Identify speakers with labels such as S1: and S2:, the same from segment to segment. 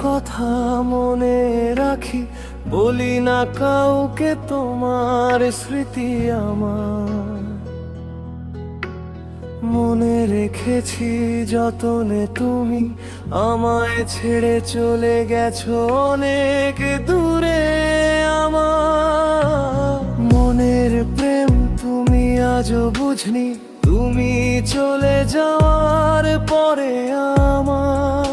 S1: কথা মনে রাখি, বলি না কাউকে তোমার স্মৃতি আমার। মনে রেখেছি যতনে তুমি আমায় ছেড়ে চলে গেছো অনেক দূরে। আমার মনের প্রেম তুমি আজও বুঝনি, তুমি চলে যাওয়ার পরে আমার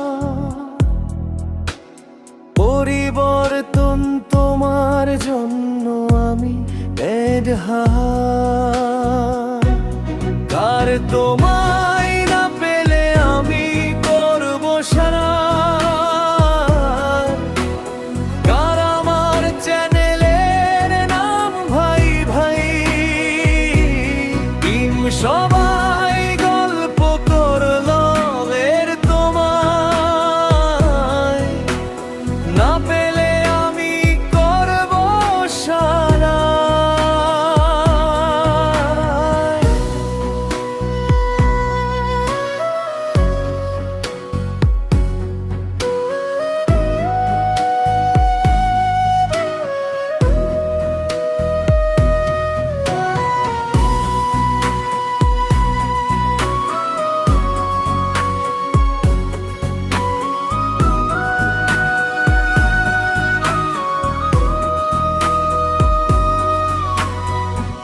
S1: পরিবর্তন তোমার জন্য আমি বেদহার। কার তোমায় না পেলে আমি করব সারা, কার আমার চ্যানেলের নাম ভাই ভাই। টিম সবাই গল্প করলো এর তোমায়, না পেলে আমি করব সারা।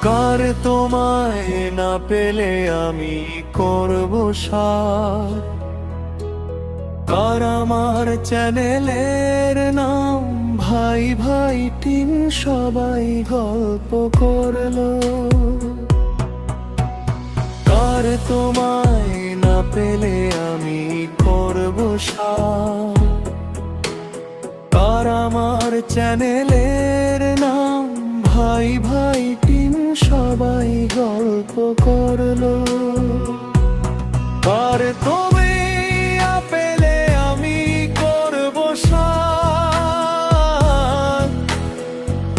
S1: কার তোমায় না পেলে আমি করব সার, কার আমার চ্যানেলের নাম ভাই ভাই। টিম সবাই গল্প করলো, কার তোমায় না পেলে আমি করব সার, কার আমার চ্যানেলের নাম ভাই ভাই। টিম সবাই গল্প করলো, কার তুমি পেলে আমি করব সার,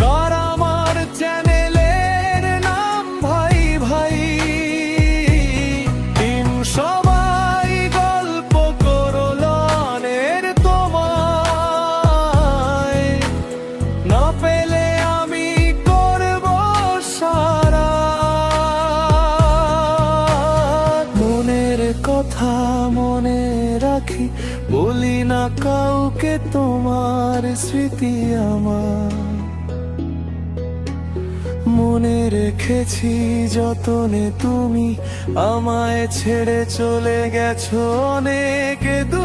S1: কার আমার চ্যানেলের নাম ভাই ভাই। টিম সবাই গল্প করলো অনের তোমায়, না পেলে আমি করব সারা। মনের কথা মনে রাখি, বলি না কাউকে তোমার স্মৃতি আমার। মনে রেখেছি যতনে তুমি আমায় ছেড়ে চলে গেছো অনেক দূরে।